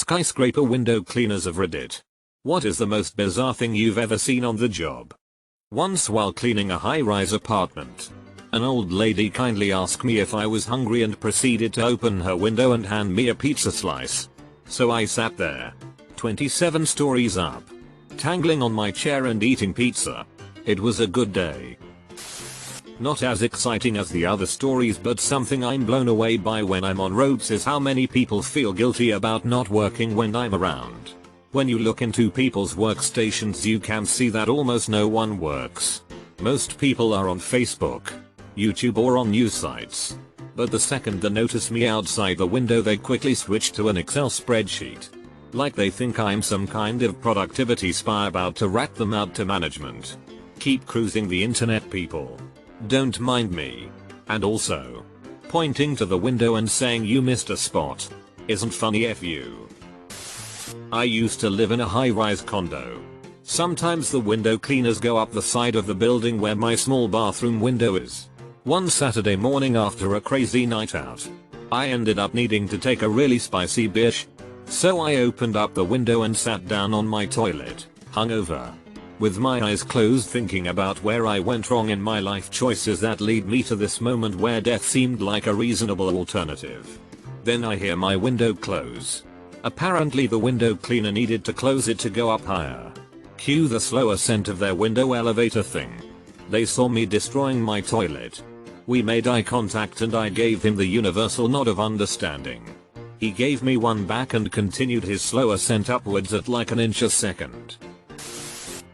Skyscraper window cleaners of Reddit. What is the most bizarre thing you've ever seen on the job? Once while cleaning a high-rise apartment, an old lady kindly asked me if I was hungry and proceeded to open her window and hand me a pizza slice. So I sat there, 27 stories up, tangling on my chair and eating pizza. It was a good day. Not as exciting as the other stories, but something I'm blown away by when I'm on roads is how many people feel guilty about not working when I'm around. When you look into people's workstations, you can see that almost no one works. Most people are on Facebook, YouTube or on news sites. But the second they notice me outside the window, they quickly switch to an Excel spreadsheet. Like they think I'm some kind of productivity spy about to rat them out to management. Keep cruising the internet, people. Don't mind me. And also, pointing to the window and saying you missed a spot isn't funny. F you. I used to live in a high-rise condo. Sometimes the window cleaners go up the side of the building where my small bathroom window is. One Saturday morning after a crazy night out, I ended up needing to take a really spicy bish. So I opened up the window and sat down on my toilet, hungover, with my eyes closed, thinking about where I went wrong in my life choices that lead me to this moment where death seemed like a reasonable alternative. Then I hear my window close. Apparently the window cleaner needed to close it to go up higher. Cue the slow ascent of their window elevator thing. They saw me destroying my toilet. We made eye contact and I gave him the universal nod of understanding. He gave me one back and continued his slow ascent upwards at like an inch a second.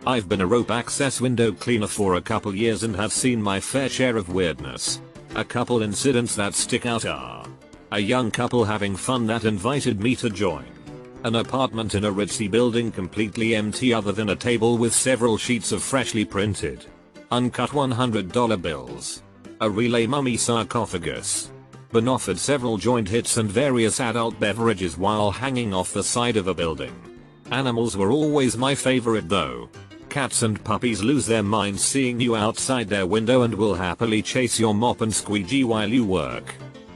I've been a rope access window cleaner for a couple years and have seen my fair share of weirdness. A couple incidents that stick out are: a young couple having fun that invited me to join, an apartment in a ritzy building completely empty other than a table with several sheets of freshly printed, uncut $100 bills, a relay mummy sarcophagus, been offered several joint hits and various adult beverages while hanging off the side of a building. Animals were always my favorite though. Cats and puppies lose their minds seeing you outside their window and will happily chase your mop and squeegee while you work.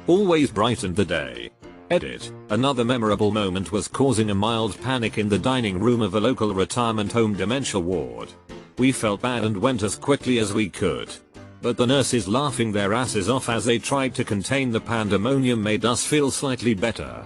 Always brightened the day. Edit. Another memorable moment was causing a mild panic in the dining room of a local retirement home dementia ward. We felt bad and went as quickly as we could. But the nurses laughing their asses off as they tried to contain the pandemonium made us feel slightly better.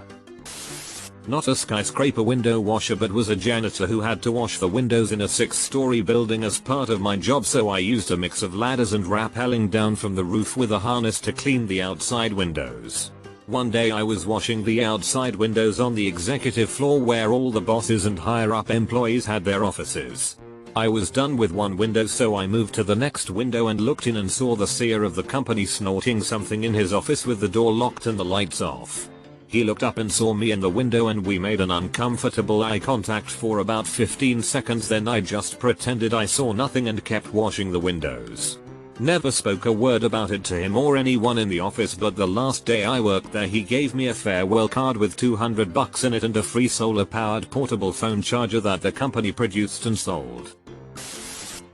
Not a skyscraper window washer, but was a janitor who had to wash the windows in a 6-story building as part of my job, so I used a mix of ladders and rappelling down from the roof with a harness to clean the outside windows. One day I was washing the outside windows on the executive floor where all the bosses and higher up employees had their offices. I was done with one window, so I moved to the next window and looked in and saw the CEO of the company snorting something in his office with the door locked and the lights off. He looked up and saw me in the window and we made an uncomfortable eye contact for about 15 seconds, then I just pretended I saw nothing and kept washing the windows. Never spoke a word about it to him or anyone in the office, but the last day I worked there he gave me a farewell card with $200 in it and a free solar powered portable phone charger that the company produced and sold.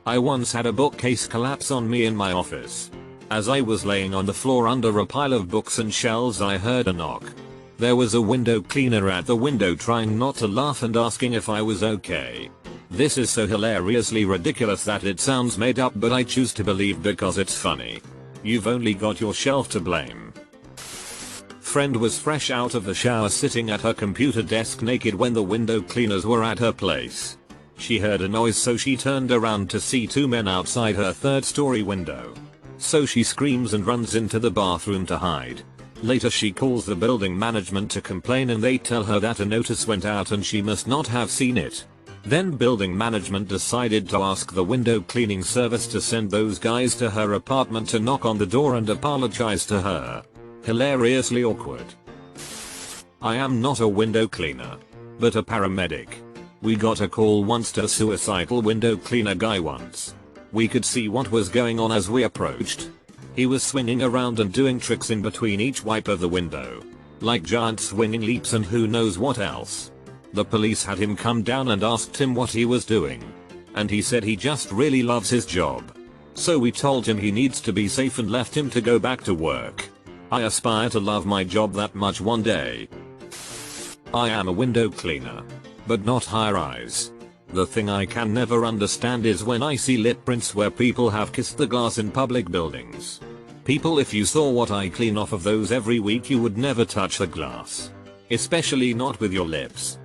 I once had a bookcase collapse on me in my office. As I was laying on the floor under a pile of books and shelves, I heard a knock. There was a window cleaner at the window trying not to laugh and asking if I was okay. This is so hilariously ridiculous that it sounds made up, but I choose to believe because it's funny. You've only got yourself to blame. Friend was fresh out of the shower sitting at her computer desk naked when the window cleaners were at her place. She heard a noise, so she turned around to see 2 men outside her 3rd-story window. So she screams and runs into the bathroom to hide. Later she calls the building management to complain and they tell her that a notice went out and she must not have seen it. Then building management decided to ask the window cleaning service to send those guys to her apartment to knock on the door and apologize to her. Hilariously awkward. I am not a window cleaner, but a paramedic. We got a call once to a suicidal window cleaner guy once. We could see what was going on as we approached. He was swinging around and doing tricks in between each wipe of the window, like giant swinging leaps and who knows what else. The police had him come down and asked him what he was doing. And he said he just really loves his job. So we told him he needs to be safe and left him to go back to work. I aspire to love my job that much one day. I am a window cleaner. But not high rise. The thing I can never understand is when I see lip prints where people have kissed the glass in public buildings. People, if you saw what I clean off of those every week, you would never touch the glass. Especially not with your lips.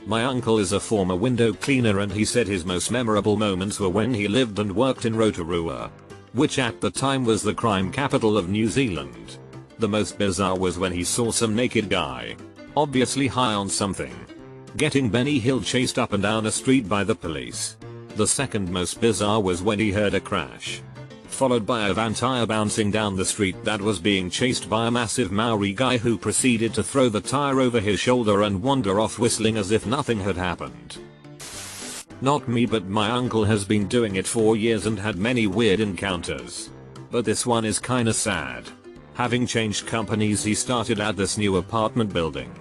My uncle is a former window cleaner and he said his most memorable moments were when he lived and worked in Rotorua, which at the time was the crime capital of New Zealand. The most bizarre was when he saw some naked guy, obviously high on something, getting Benny Hill chased up and down a street by the police. The second most bizarre was when he heard a crash, followed by a van tire bouncing down the street that was being chased by a massive Maori guy who proceeded to throw the tire over his shoulder and wander off whistling as if nothing had happened. Not me, but my uncle has been doing it for years and had many weird encounters. But this one is kinda sad. Having changed companies, he started at this new apartment building.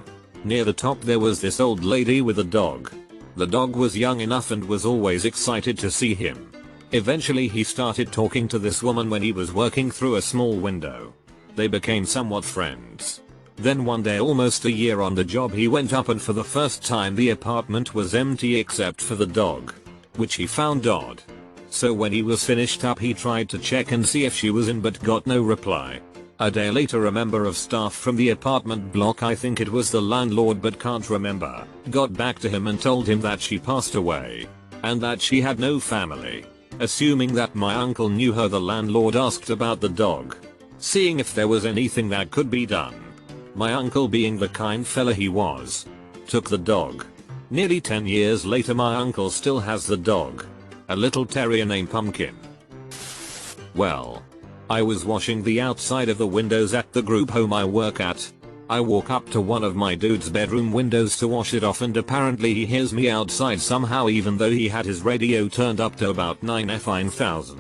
Near the top there was this old lady with a dog. The dog was young enough and was always excited to see him. Eventually he started talking to this woman when he was working through a small window. They became somewhat friends. Then one day, almost a year on the job, he went up and for the first time the apartment was empty except for the dog, which he found odd. So when he was finished up, he tried to check and see if she was in but got no reply. A day later, a member of staff from the apartment block, I think it was the landlord but can't remember, got back to him and told him that she passed away and that she had no family. Assuming that my uncle knew her, the landlord asked about the dog, seeing if there was anything that could be done. My uncle, being the kind fella he was, took the dog. Nearly 10 years later, my uncle still has the dog, a little terrier named Pumpkin. Well, I was washing the outside of the windows at the group home I work at. I walk up to one of my dude's bedroom windows to wash it off, and apparently he hears me outside somehow, even though he had his radio turned up to about 9,000,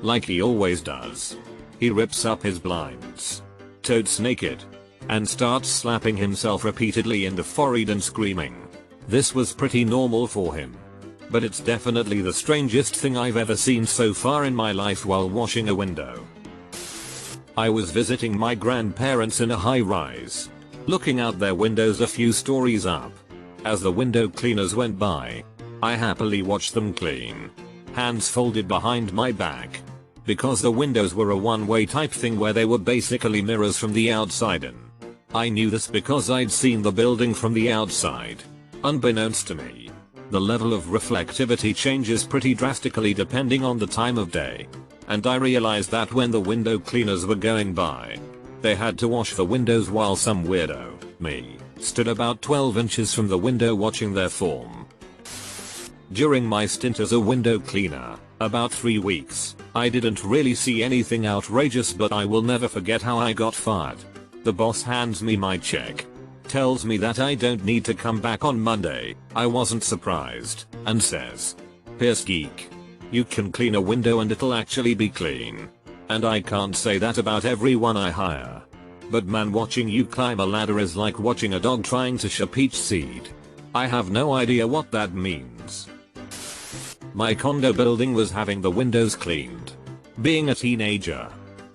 like he always does. He rips up his blinds, totes naked, and starts slapping himself repeatedly in the forehead and screaming. This was pretty normal for him, but it's definitely the strangest thing I've ever seen so far in my life while washing a window. I was visiting my grandparents in a high-rise, looking out their windows a few stories up. As the window cleaners went by, I happily watched them clean, hands folded behind my back, because the windows were a one-way type thing where they were basically mirrors from the outside in. I knew this because I'd seen the building from the outside. Unbeknownst to me, the level of reflectivity changes pretty drastically depending on the time of day. And I realized that when the window cleaners were going by, they had to wash the windows while some weirdo, me, stood about 12 inches from the window watching their form. During my stint as a window cleaner, about 3 weeks, I didn't really see anything outrageous, but I will never forget how I got fired. The boss hands me my check, tells me that I don't need to come back on Monday. I wasn't surprised, and says, "Pierce geek, you can clean a window and it'll actually be clean." And I can't say that about everyone I hire. But man, watching you climb a ladder is like watching a dog trying to ship each seed. I have no idea what that means. My condo building was having the windows cleaned. Being a teenager,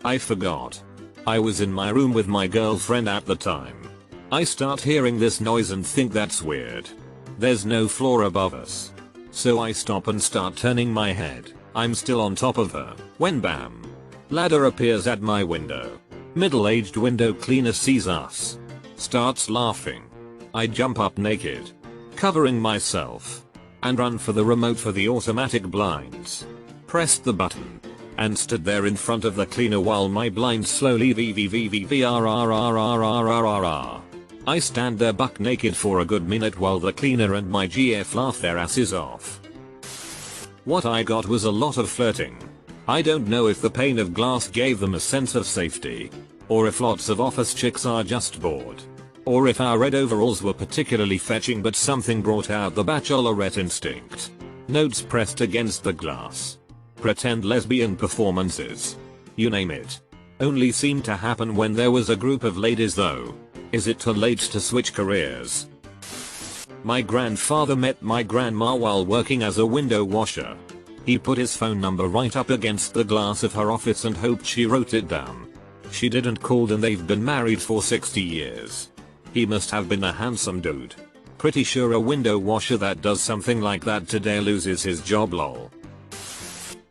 I forgot. I was in my room with my girlfriend at the time. I start hearing this noise and think that's weird. There's no floor above us. So I stop and start turning my head. I'm still on top of her, when bam! Ladder appears at my window. Middle-aged window cleaner sees us, starts laughing. I jump up naked, covering myself, and run for the remote for the automatic blinds. Pressed the button, and stood there in front of the cleaner while my blinds slowly VVVVVRRRRRRRR. I stand there buck naked for a good minute while the cleaner and my GF laugh their asses off. What I got was a lot of flirting. I don't know if the pane of glass gave them a sense of safety, or if lots of office chicks are just bored, or if our red overalls were particularly fetching but something brought out the bachelorette instinct. Notes pressed against the glass. Pretend lesbian performances. You name it. Only seemed to happen when there was a group of ladies though. Is it too late to switch careers? My grandfather met my grandma while working as a window washer. He put his phone number right up against the glass of her office and hoped she wrote it down. She didn't call, and they've been married for 60 years. He must have been a handsome dude. Pretty sure a window washer that does something like that today loses his job lol.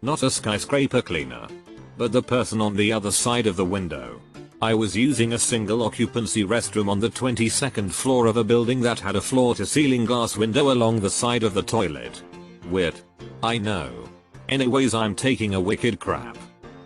Not a skyscraper cleaner, but the person on the other side of the window. I was using a single occupancy restroom on the 22nd floor of a building that had a floor to ceiling glass window along the side of the toilet. Weird. I know. Anyways, I'm taking a wicked crap.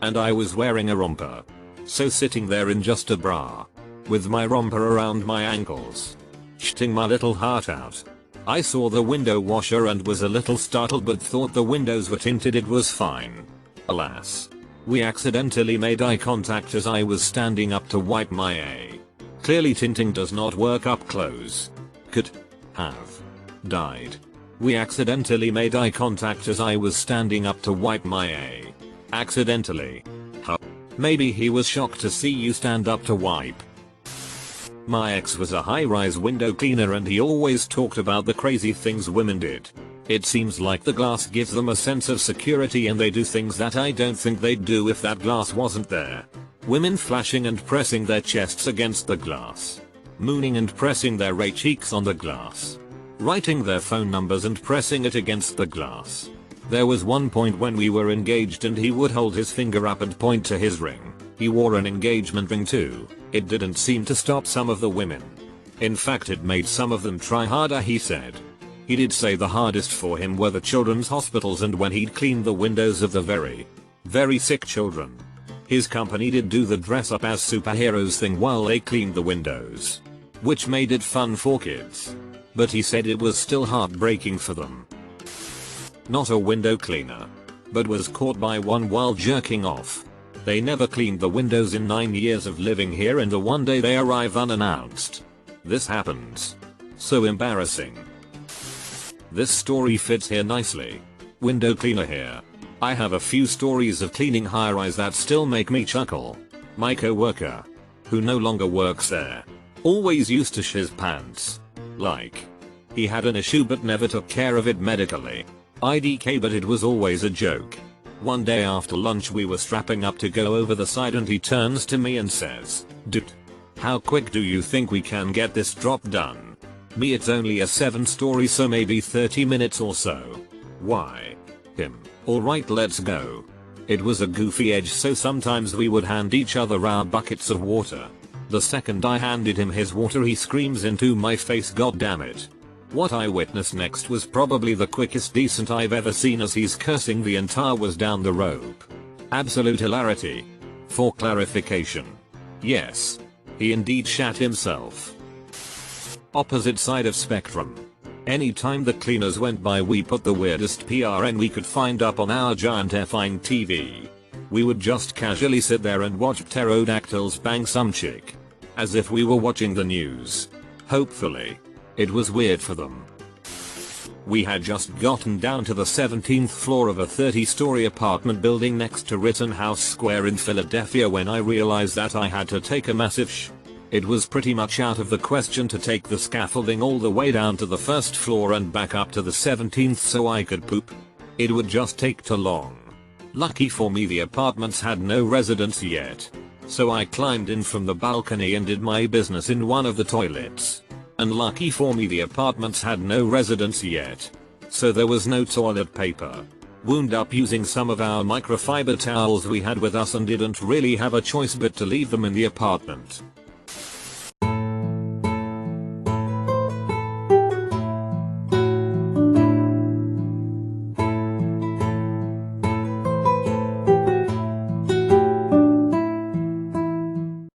And I was wearing a romper. So sitting there in just a bra, with my romper around my ankles, shitting my little heart out. I saw the window washer and was a little startled but thought the windows were tinted, it was fine. Alas. We accidentally made eye contact as I was standing up to wipe my A. Clearly tinting does not work up close. Could have died. We accidentally made eye contact as I was standing up to wipe my A. Accidentally. Huh. Maybe he was shocked to see you stand up to wipe. My ex was a high-rise window cleaner and he always talked about the crazy things women did. It seems like the glass gives them a sense of security and they do things that I don't think they'd do if that glass wasn't there. Women flashing and pressing their chests against the glass. Mooning and pressing their ray cheeks on the glass. Writing their phone numbers and pressing it against the glass. There was one point when we were engaged and he would hold his finger up and point to his ring. He wore an engagement ring too. It didn't seem to stop some of the women. In fact, it made some of them try harder, he said. He did say the hardest for him were the children's hospitals and when he'd cleaned the windows of the very sick children. His company did do the dress up as superheroes thing while they cleaned the windows, which made it fun for kids. But he said it was still heartbreaking for them. Not a window cleaner, but was caught by one while jerking off. They never cleaned the windows in 9 years of living here and the one day they arrive unannounced. This happens. So embarrassing. This story fits here nicely. Window cleaner here. I have a few stories of cleaning high-rise that still make me chuckle. My co-worker, who no longer works there, always used to shiz pants. Like, he had an issue but never took care of it medically. IDK, but it was always a joke. One day after lunch we were strapping up to go over the side and he turns to me and says, "Dude, how quick do you think we can get this drop done?" Me, it's only a 7-story so maybe 30 minutes or so. Why? Him, alright, let's go. It was a goofy edge so sometimes we would hand each other our buckets of water. The second I handed him his water he screams into my face, "God damn it." What I witnessed next was probably the quickest descent I've ever seen as he's cursing the entire was down the rope. Absolute hilarity. For clarification. Yes. He indeed shat himself. Opposite side of spectrum. Anytime the cleaners went by we put the weirdest PRN we could find up on our giant effing TV. We would just casually sit there and watch pterodactyls bang some chick. As if we were watching the news. Hopefully. It was weird for them. We had just gotten down to the 17th floor of a 30-story apartment building next to Rittenhouse Square in Philadelphia when I realized that I had to take a massive sh. It was pretty much out of the question to take the scaffolding all the way down to the first floor and back up to the 17th so I could poop. It would just take too long. Lucky for me the apartments had no residents yet. So I climbed in from the balcony and did my business in one of the toilets. And lucky for me the apartments had no residents yet. So there was no toilet paper. Wound up using some of our microfiber towels we had with us and didn't really have a choice but to leave them in the apartment.